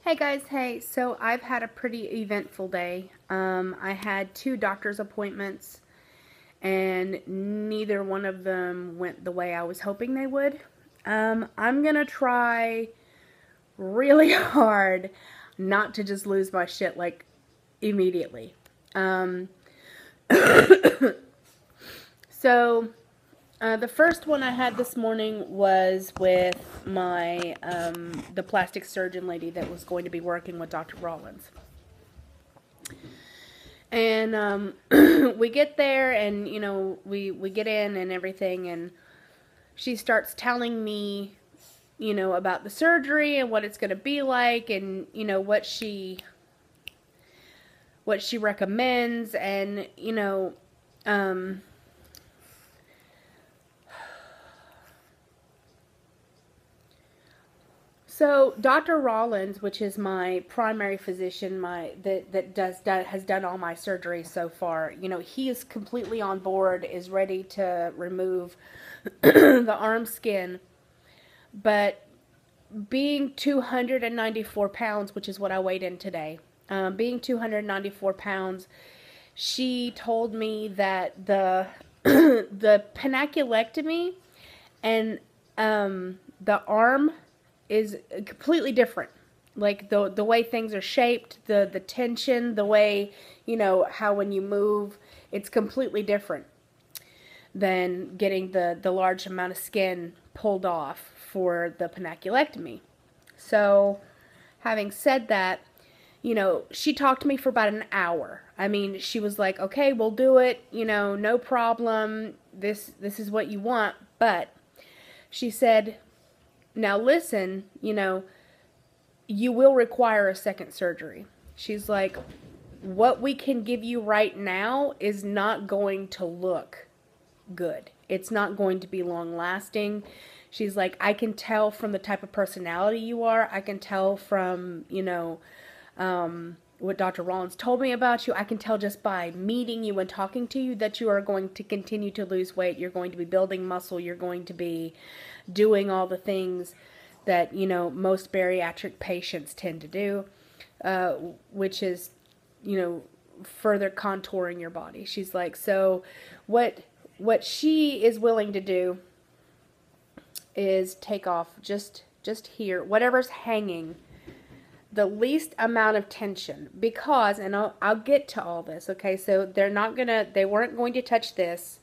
Hey guys, hey, so I've had a pretty eventful day. I had 2 doctor's appointments and neither one of them went the way I was hoping they would. I'm gonna try really hard not to just lose my shit like immediately. Um, so the first one I had this morning was with my the plastic surgeon lady that was going to be working with Dr. Rollins. And we get there and, we get in and everything, and she starts telling me, about the surgery and what it's going to be like, and, what she recommends, and, so Dr. Rollins, which is my primary physician, that has done all my surgery so far, he is completely on board, is ready to remove the arm skin. But being 294 pounds, which is what I weighed in today, being 294 pounds, she told me that the the panaculectomy and the arm is completely different. Like the way things are shaped, the tension, the way, how when you move, it's completely different than getting the large amount of skin pulled off for the panaculectomy. So, having said that, she talked to me for about an hour. I mean, she was like, okay, we'll do it, no problem. This is what you want. But she said, now listen, you will require a second surgery. She's like, what we can give you right now is not going to look good. It's not going to be long lasting. She's like, I can tell from the type of personality you are. I can tell from, what Dr. Rollins told me about you. I can tell just by meeting you and talking to you that you are going to continue to lose weight. You're going to be building muscle. You're going to be doing all the things that, most bariatric patients tend to do, which is, further contouring your body. She's like, so what she is willing to do is take off just here, whatever's hanging, the least amount of tension, because, and I'll get to all this, okay, so they weren't going to touch this,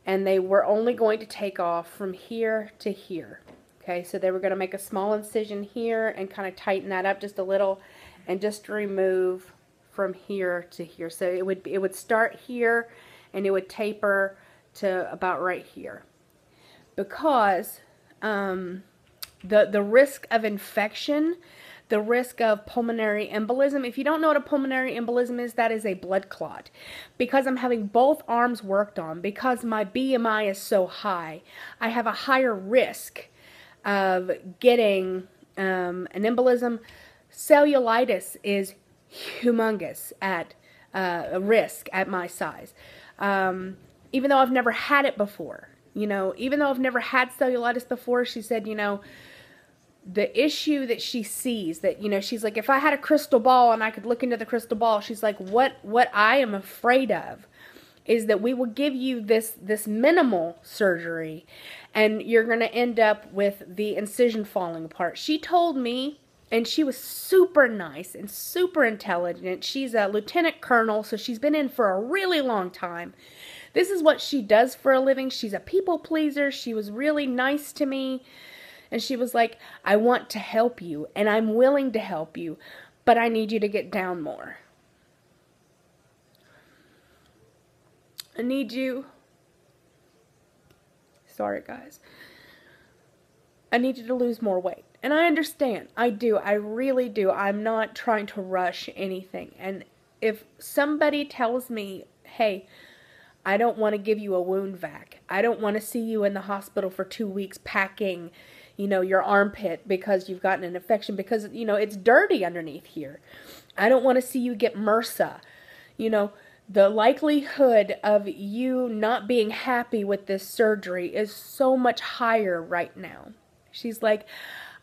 and they were only going to take off from here to here, okay, so they were going to make a small incision here and kind of tighten that up just a little, and just remove from here to here, so it would start here, and it would taper to about right here, because the risk of infection, the risk of pulmonary embolism. If you don't know what a pulmonary embolism is, that is a blood clot. Because I'm having both arms worked on, because my BMI is so high, I have a higher risk of getting an embolism. Cellulitis is humongous at a risk at my size. Even though I've never had it before, even though I've never had cellulitis before, she said, the issue that she sees, that, she's like, if I had a crystal ball and I could look into the crystal ball, she's like, what I am afraid of is that we will give you this minimal surgery and you're going to end up with the incision falling apart. She told me, and she was super nice and super intelligent. She's a lieutenant colonel, so she's been in for a really long time. This is what she does for a living. She's a people pleaser. She was really nice to me. And she was like, I want to help you, and I'm willing to help you, but I need you to get down more. I need you. Sorry, guys. I need you to lose more weight. And I understand. I do. I really do. I'm not trying to rush anything. And if somebody tells me, hey, I don't want to give you a wound vac. I don't want to see you in the hospital for 2 weeks packing, your armpit because you've gotten an infection, because, it's dirty underneath here. I don't want to see you get MRSA. The likelihood of you not being happy with this surgery is so much higher right now. She's like,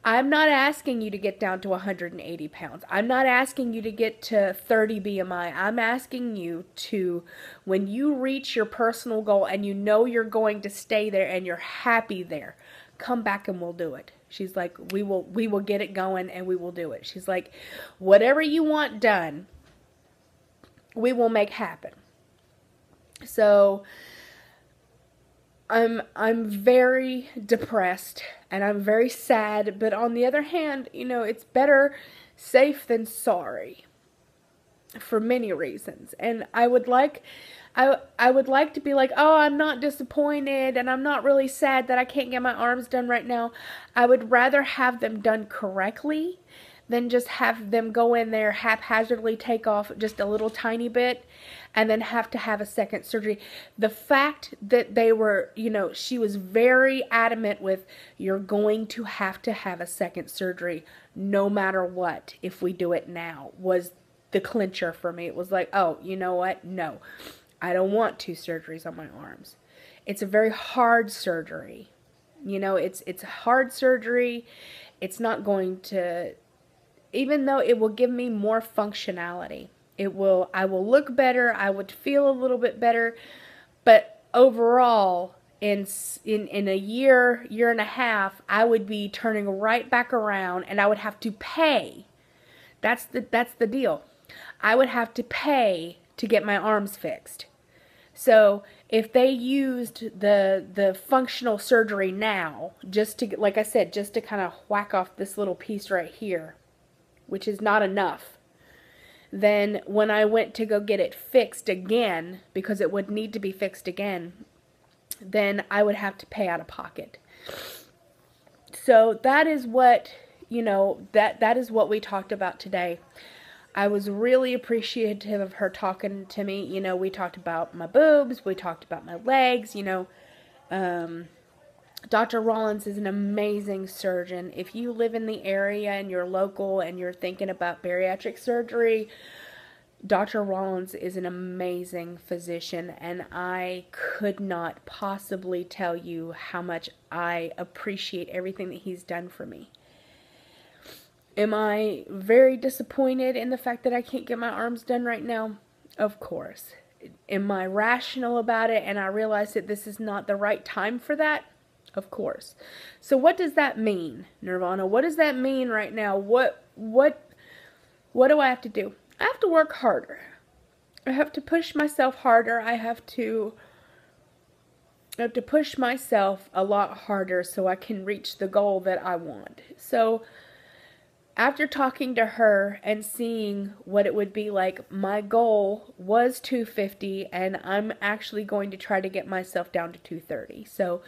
I'm not asking you to get down to 180 pounds. I'm not asking you to get to 30 BMI. I'm asking you to, when you reach your personal goal and you know you're going to stay there and you're happy there, come back and we'll do it. She's like, we will get it going and we will do it. She's like, whatever you want done, we will make happen. So I'm very depressed and I'm very sad, but on the other hand, you know, it's better safe than sorry for many reasons. And I would like to be like, oh, I'm not disappointed and I'm not really sad that I can't get my arms done right now. I would rather have them done correctly than just have them go in there haphazardly, take off just a little tiny bit and then have to have a second surgery. The fact that they were, you know, she was very adamant with, you're going to have a second surgery no matter what if we do it now, was the clincher for me. It was like, oh, you know what? No, I don't want 2 surgeries on my arms. It's a very hard surgery. You know, it's a hard surgery. It's not going to, even though it will give me more functionality, I will look better, I would feel a little bit better, but overall, in a year and a half, I would be turning right back around and I would have to pay. That's the deal. I would have to pay to get my arms fixed. So if they used the functional surgery now, just to, like I said, just to kind of whack off this little piece right here, which is not enough, then when I went to go get it fixed again, because it would need to be fixed again, then I would have to pay out of pocket. So that is what, you know, that is what we talked about today. I was really appreciative of her talking to me. You know, we talked about my boobs, we talked about my legs, you know. Dr. Rollins is an amazing surgeon. If you live in the area and you're local and you're thinking about bariatric surgery, Dr. Rollins is an amazing physician, and I could not possibly tell you how much I appreciate everything that he's done for me. Am I very disappointed in the fact that I can't get my arms done right now? Of course. Am I rational about it and I realize that this is not the right time for that? Of course. So what does that mean, Nirvana? What does that mean right now? What do I have to do? I have to work harder. I have to push myself harder. I have to push myself a lot harder so I can reach the goal that I want. So after talking to her and seeing what it would be like, my goal was 250 and I'm actually going to try to get myself down to 230. So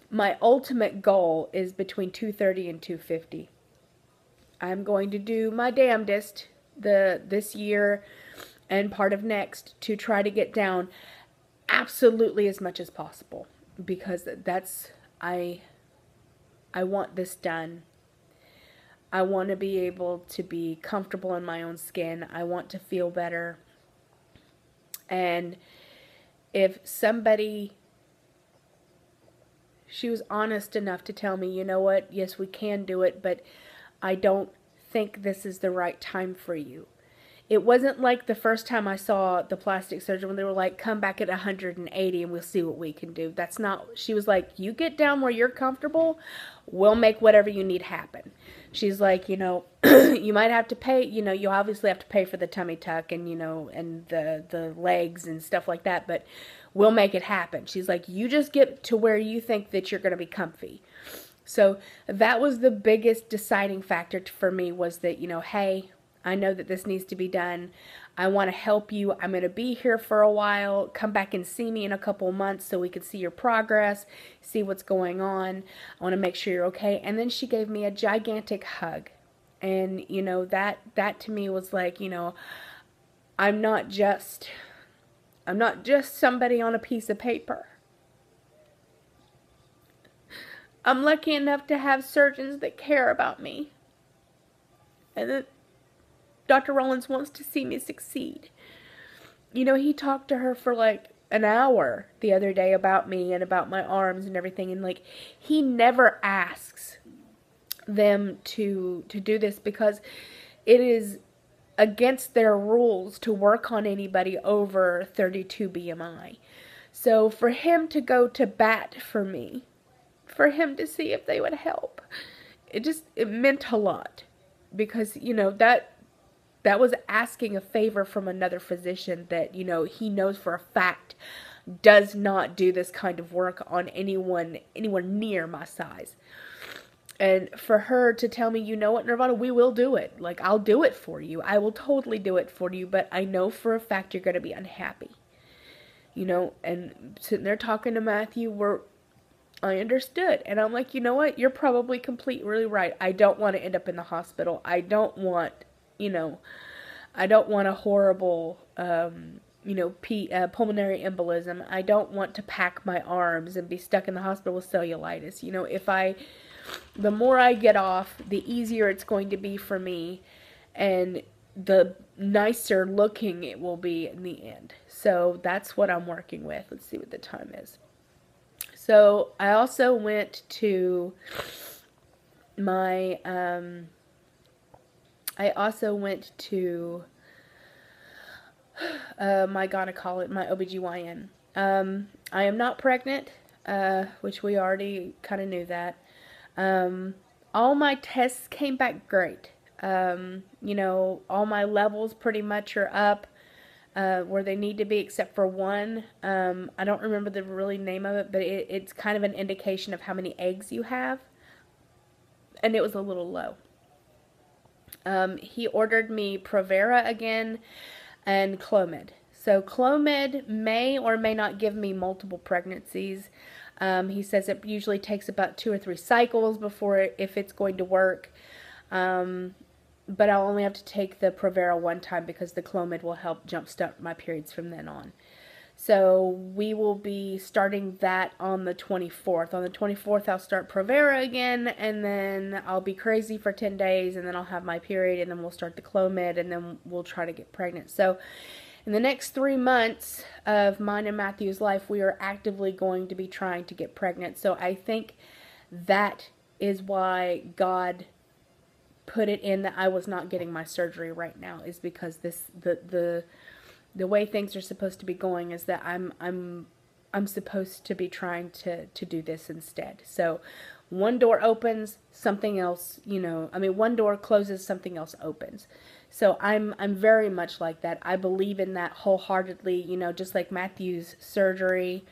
my ultimate goal is between 230 and 250. I'm going to do my damnedest this year and part of next to try to get down absolutely as much as possible, because I want this done. I want to be able to be comfortable in my own skin. I want to feel better. And if somebody, she was honest enough to tell me, you know what, yes, we can do it, but I don't think this is the right time for you. It wasn't like the first time I saw the plastic surgeon when they were like, come back at 180 and we'll see what we can do. That's not, she was like, you get down where you're comfortable, we'll make whatever you need happen. She's like, you know, you might have to pay, you know, you obviously have to pay for the tummy tuck and, you know, and the legs and stuff like that, but we'll make it happen. She's like, you just get to where you think that you're going to be comfy. So that was the biggest deciding factor for me, was that, you know, hey, I know that this needs to be done. I want to help you. I'm going to be here for a while. Come back and see me in a couple of months so we can see your progress, see what's going on. I want to make sure you're okay. And then she gave me a gigantic hug. And, you know, that to me was like, you know, I'm not just somebody on a piece of paper. I'm lucky enough to have surgeons that care about me. And that Dr. Rollins wants to see me succeed. You know, he talked to her for like an hour the other day about me and about my arms and everything. And like, he never asks them to do this, because it is against their rules to work on anybody over 32 BMI. So for him to go to bat for me, for him to see if they would help, it meant a lot, because, you know, that was asking a favor from another physician that, you know, he knows for a fact does not do this kind of work on anyone near my size. And for her to tell me, you know what, Nirvana, we will do it. Like, I'll do it for you. I will totally do it for you, but I know for a fact you're going to be unhappy. You know, and sitting there talking to Matthew, I understood. And I'm like, you know what, you're probably completely right. I don't want to end up in the hospital. I don't want, you know, I don't want a horrible, you know, pulmonary embolism. I don't want to pack my arms and be stuck in the hospital with cellulitis. You know, the more I get off, the easier it's going to be for me, and the nicer looking it will be in the end. So that's what I'm working with. Let's see what the time is. So I also went to my, my gynecologist, my OBGYN. I am not pregnant, which we already kind of knew that. All my tests came back great. You know, all my levels pretty much are up where they need to be, except for one. I don't remember the really name of it, but it's kind of an indication of how many eggs you have. And it was a little low. He ordered me Provera again and Clomid. So Clomid may or may not give me multiple pregnancies. He says it usually takes about 2 or 3 cycles before if it's going to work. But I'll only have to take the Provera one time because the Clomid will help jumpstart my periods from then on. So we will be starting that on the 24th. On the 24th, I'll start Provera again, and then I'll be crazy for 10 days, and then I'll have my period, and then we'll start the Clomid, and then we'll try to get pregnant. So in the next 3 months of mine and Matthew's life, we are actively going to be trying to get pregnant. So I think that is why God put it in that I was not getting my surgery right now, is because the way things are supposed to be going is that I'm supposed to be trying to do this instead. So one door opens, something else, you know, I mean, one door closes, something else opens. So I'm very much like that. I believe in that wholeheartedly, you know, just like Matthew's surgery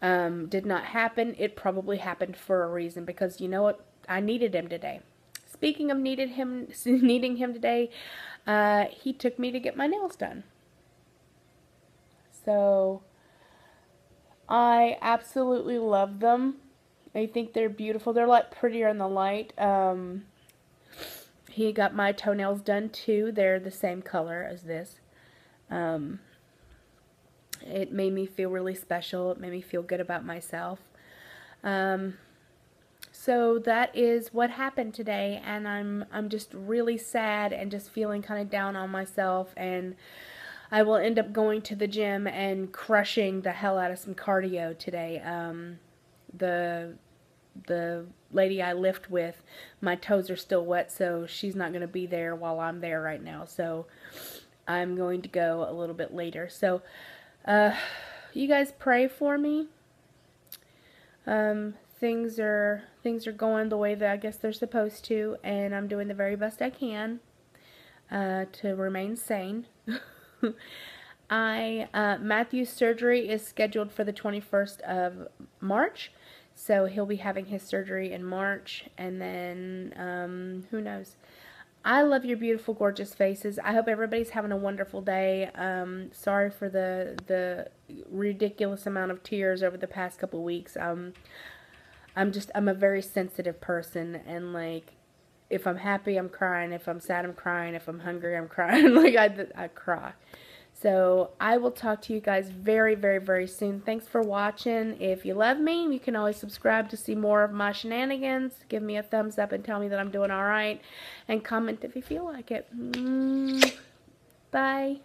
did not happen. It probably happened for a reason, because you know what? I needed him today. Speaking of needing him today, he took me to get my nails done. So I absolutely love them. I think they're beautiful. They're a lot prettier in the light. He got my toenails done too. They're the same color as this. It made me feel really special. It made me feel good about myself. So that is what happened today, and I'm just really sad and just feeling kind of down on myself, and I will end up going to the gym and crushing the hell out of some cardio today. The lady I lift with, my toes are still wet, so she's not going to be there while I'm there right now. So I'm going to go a little bit later. So you guys pray for me. Things are going the way that I guess they're supposed to, and I'm doing the very best I can to remain sane. Matthew's surgery is scheduled for the 21st of March, so he'll be having his surgery in March, and then who knows. I love your beautiful, gorgeous faces. I hope everybody's having a wonderful day. Sorry for the ridiculous amount of tears over the past couple of weeks. I'm a very sensitive person, and like, if I'm happy, I'm crying. If I'm sad, I'm crying. If I'm hungry, I'm crying. Like, I cry. So I will talk to you guys very, very, very soon. Thanks for watching. If you love me, you can always subscribe to see more of my shenanigans. Give me a thumbs up and tell me that I'm doing all right. And comment if you feel like it. Bye.